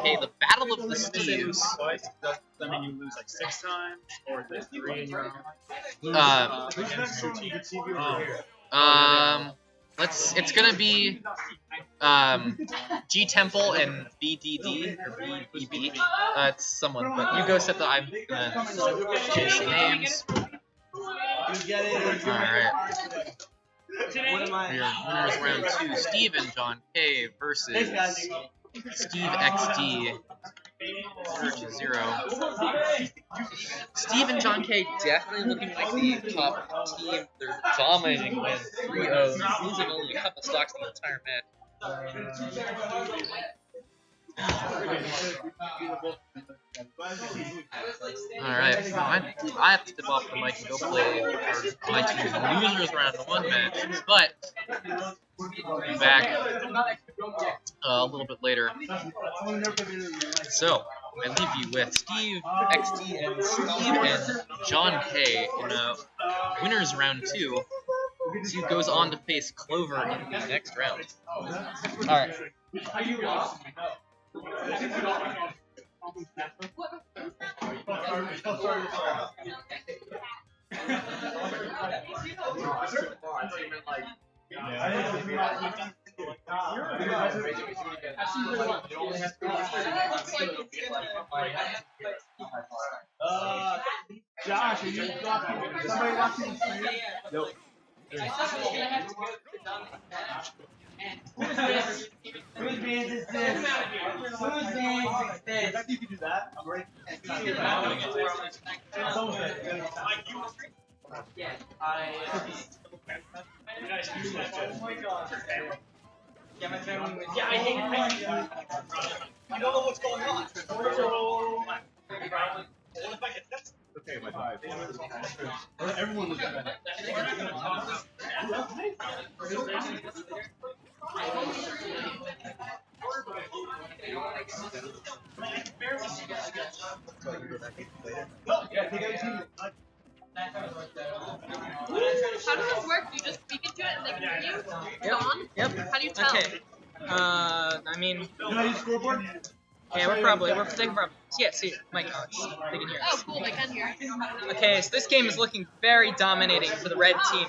Okay, the Battle of the Steves. Twice, does that mean you lose like 6 times, or is it 3 in your own? It's gonna be G Temple and BDD or BEB. It's someone, but you go set the. I'm gonna change the names. Alright. Your winners round 2, Steve and John K versus Steve XD. 0. Steve and John K definitely looking like the top team. They're dominating with 3-0, losing only a couple stocks the entire match. Alright, I have to step off the mic and go play my team's losers round 1 match, but we'll be back a little bit later. So, I leave you with Steve XD and Steve and John K in winners round 2. Steve goes on to face Clover in the next round. Alright. Josh, are you somebody watching the stream? Nope. Whose band is this? Whose band is this? I think you can do that. I'm ready. Yeah, I hate it. You don't know what's going on. Okay, my five. Everyone was at that. How does this work? Do you just speak into it and they can hear you? Yep. On? Yep. How do you tell? Okay. I mean, Scoreboard? yeah, they can probably, yeah, see, my cards. They can hear Oh, us. cool, they can hear. Okay, so this game is looking very dominating for the red team.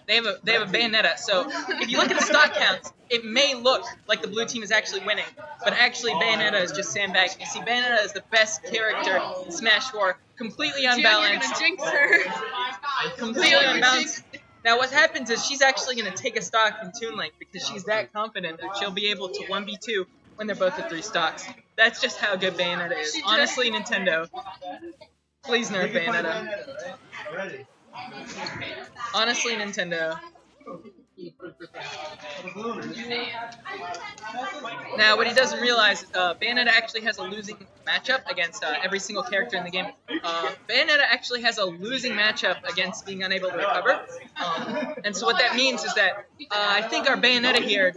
They have a Bayonetta, so if you look at the stock counts, it may look like the blue team is actually winning, but actually Bayonetta is just sandbagging. You see, Bayonetta is the best character in Smash 4, completely unbalanced. You're gonna jinx her. Completely unbalanced. Now what happens is she's actually going to take a stock from Toon Link because she's that confident that she'll be able to 1v2 when they're both at 3 stocks. That's just how good Bayonetta is. Honestly, Nintendo, please nerf Bayonetta. Honestly, Nintendo. Now, what he doesn't realize is Bayonetta actually has a losing matchup against every single character in the game. Bayonetta actually has a losing matchup against being unable to recover. And so what that means is that I think our Bayonetta here,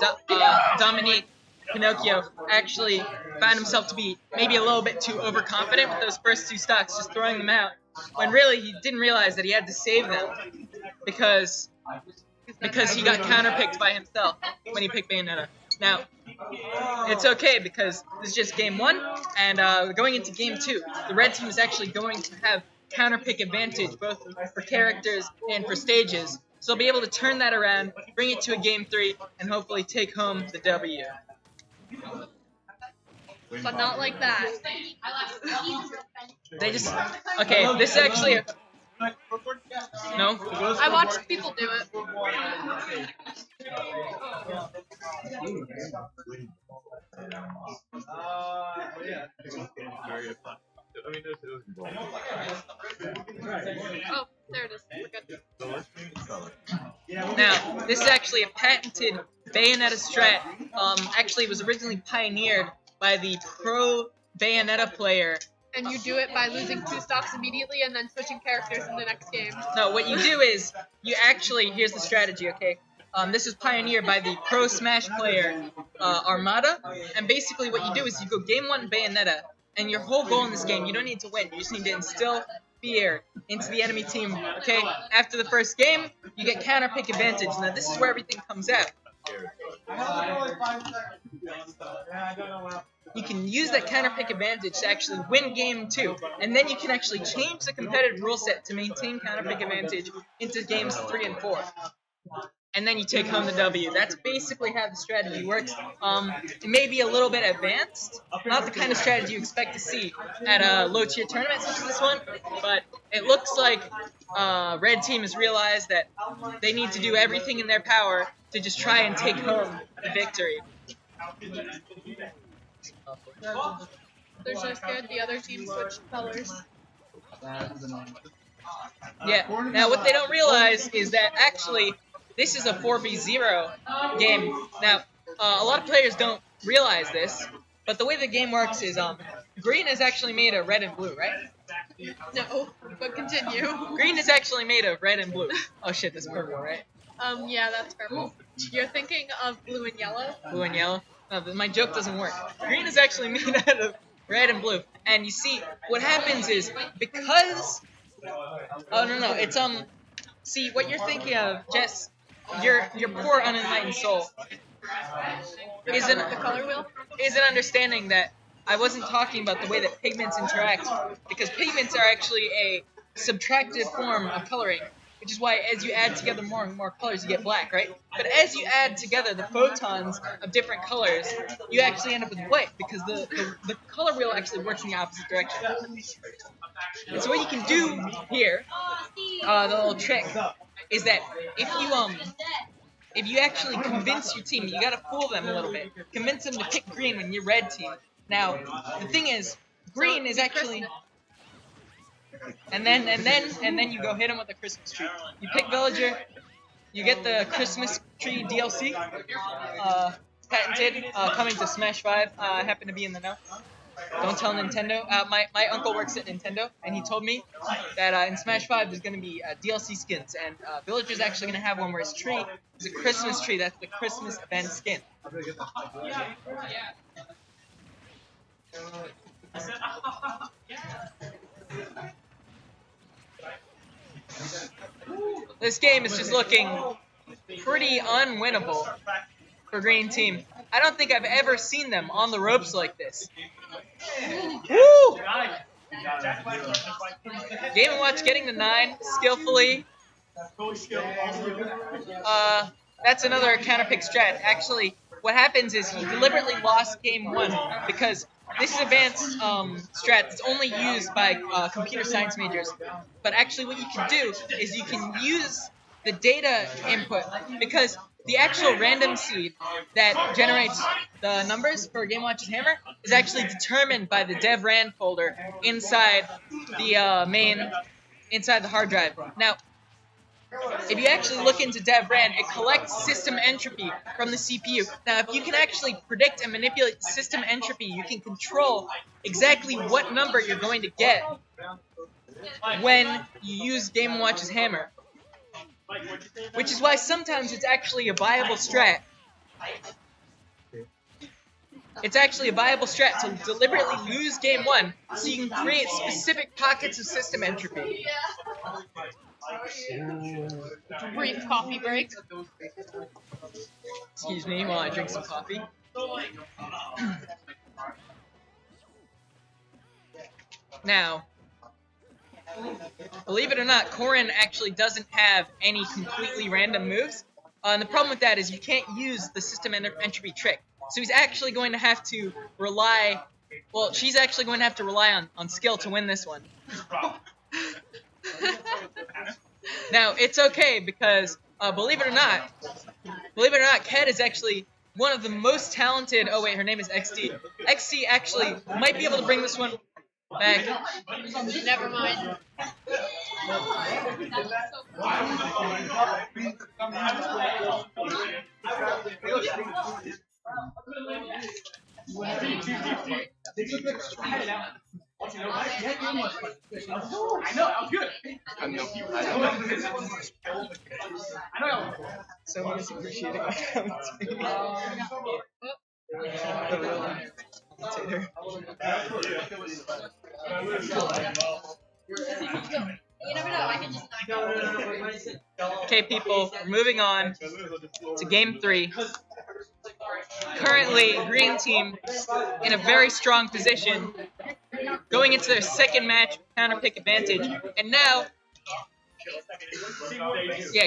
Dominique Pinocchio, actually found himself to be maybe a little bit too overconfident with those first 2 stocks, just throwing them out, when really he didn't realize that he had to save them because he got counterpicked by himself when he picked Bayonetta. Now, it's okay because this is just game 1, and going into game 2, the red team is actually going to have counterpick advantage both for characters and for stages, so they'll be able to turn that around, bring it to a game 3, and hopefully take home the W. But not like that. They just... Okay, this is actually... No? I watched people do it. Oh, there it is. We're good. Now, this is actually a patented Bayonetta strat. Actually, it was originally pioneered by the pro Bayonetta player. And you do it by losing 2 stocks immediately and then switching characters in the next game. No, what you do is, you actually, here's the strategy, okay? This is pioneered by the pro Smash player, Armada. And basically what you do is you go game 1 Bayonetta, and your whole goal in this game, you don't need to win. You just need to instill fear into the enemy team, okay? After the first game, you get counter pick advantage. Now this is where everything comes out. you can use that counter pick advantage to actually win game 2, and then you can actually change the competitive rule set to maintain counter pick advantage into games 3 and 4. And then you take home the W. That's basically how the strategy works. It may be a little bit advanced, not the kind of strategy you expect to see at a low-tier tournament such as this one, but it looks like Red Team has realized that they need to do everything in their power to just try and take home the victory. They're so scared the other team switched colors. Yeah, now what they don't realize is that actually this is a 4v0 game. Now, a lot of players don't realize this, but the way the game works is green is actually made of red and blue, right? No, but continue. Green is actually made of red and blue. Oh shit, that's purple, right? Yeah, that's purple. You're thinking of blue and yellow? Blue and yellow? No, my joke doesn't work. Green is actually made out of red and blue. And you see, what happens is, because... Oh, no, it's, see, what you're thinking of, Jess, your poor unenlightened soul, isn't The color wheel? isn't understanding that I wasn't talking about the way that pigments interact, because pigments are actually a subtractive form of coloring, which is why as you add together more and more colors, you get black, right? But as you add together the photons of different colors, you actually end up with white, because the color wheel actually works in the opposite direction. And so what you can do here, the little trick, is that if you actually convince your team, you gotta fool them a little bit. Convince them to pick green when you're red team. Now, the thing is, green is actually... And then you go hit them with a Christmas tree. You pick villager, you get the Christmas tree DLC, patented, coming to Smash 5. I happen to be in the know. Don't tell Nintendo. My uncle works at Nintendo, and he told me that in Smash 5 there's going to be DLC skins, and Villager's actually going to have one where his tree is a Christmas tree. That's the Christmas event skin. This game is just looking pretty unwinnable for Green Team. I don't think I've ever seen them on the ropes like this. Woo! Game & Watch getting the 9 skillfully. That's another counterpick strat. Actually, what happens is he deliberately lost game 1 because this is advanced strat that's only used by computer science majors. But actually what you can do is you can use the data input, because the actual random seed that generates the numbers for Game Watch's hammer is actually determined by the dev ran folder inside the inside the hard drive. Now, if you actually look into dev ran, it collects system entropy from the CPU. Now, if you can actually predict and manipulate the system entropy, you can control exactly what number you're going to get when you use Game & Watch's hammer. Which is why sometimes it's actually a viable strat. It's actually a viable strat to deliberately lose game 1 so you can create specific pockets of system entropy. Brief coffee break. Excuse me while I drink some coffee. Now, believe it or not, Corrin actually doesn't have any completely random moves. And the problem with that is you can't use the system entropy trick. So he's actually going to have to rely... Well, she's actually going to have to rely on skill to win this one. Now, it's okay because, believe it or not, Ket is actually one of the most talented... Oh wait, her name is XD. XD actually might be able to bring this one back. Never mind. Someone is appreciating my commentary. You never know. I can just knock Okay, people, we're moving on to game 3. Currently, green team in a very strong position, going into their second match, counter pick advantage, and now,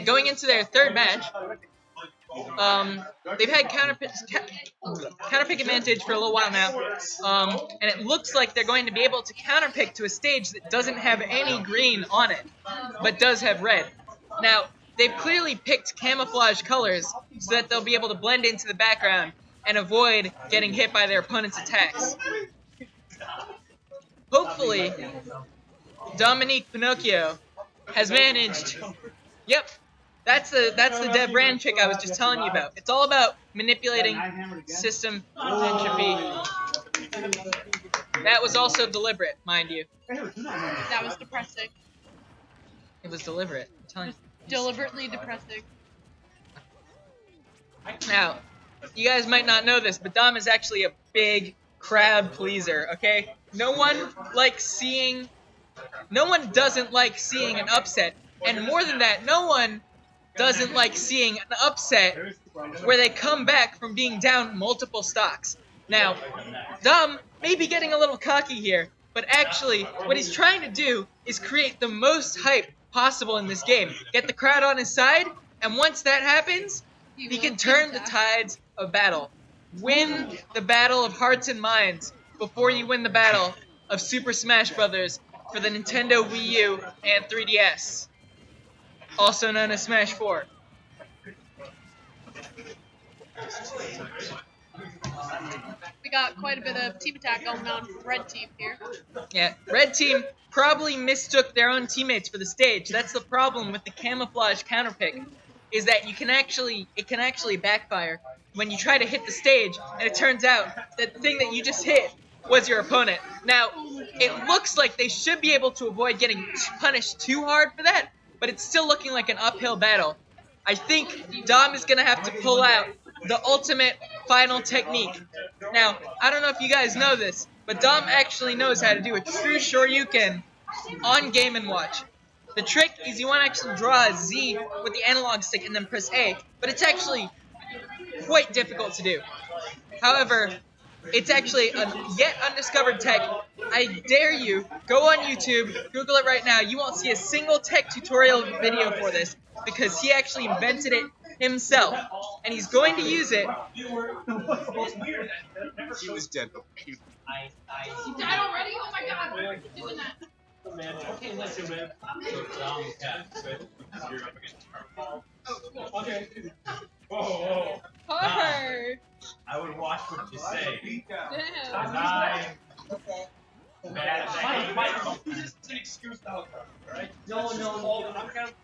going into their third match, they've had counter pick advantage for a little while now, and it looks like they're going to be able to counter pick to a stage that doesn't have any green on it, but does have red. Now, they've clearly picked camouflage colors so that they'll be able to blend into the background and avoid getting hit by their opponent's attacks. Hopefully, Dominique Pinocchio has managed. Yep, that's the Dev Brand trick I was just telling you about. It's all about manipulating system entropy. That was also deliberate, mind you. That was depressing. It was deliberate. I'm telling you. Deliberately depressing. Now, you guys might not know this, but Dom is actually a big crowd pleaser, okay? No one doesn't like seeing an upset. And more than that, no one doesn't like seeing an upset where they come back from being down multiple stocks. Now, Dom may be getting a little cocky here, but actually, what he's trying to do is create the most hype possible in this game. Get the crowd on his side, and once that happens, he can turn the tides of battle. Win the battle of hearts and minds before you win the battle of Super Smash Bros. For the Nintendo Wii U and 3DS, also known as Smash 4. We got quite a bit of team attack going on from Red Team here. Yeah, Red Team probably mistook their own teammates for the stage. That's the problem with the camouflage counterpick, is that it can actually backfire when you try to hit the stage, and it turns out that the thing that you just hit was your opponent. Now, it looks like they should be able to avoid getting punished too hard for that, but it's still looking like an uphill battle. I think Dom is going to have to pull out the ultimate final technique. Now, I don't know if you guys know this, but Dom actually knows how to do a true Shoryuken on Game & Watch. The trick is you want to actually draw a Z with the analog stick and then press A, but it's actually quite difficult to do. However, it's actually a yet undiscovered tech. I dare you, go on YouTube, Google it right now. You won't see a single tech tutorial video for this because he actually invented it himself. And he's going to use it. He was dead. He died already? Oh my god, why are you doing that? Okay, listen, man. Okay. Whoa. Hard. I would watch what you say. Damn. This is an excuse to outcome, right? No. I'm kind of.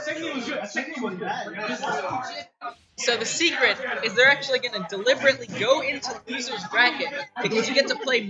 Second was good. Second was bad. So the secret is they're actually going to deliberately go into the loser's bracket because you get to play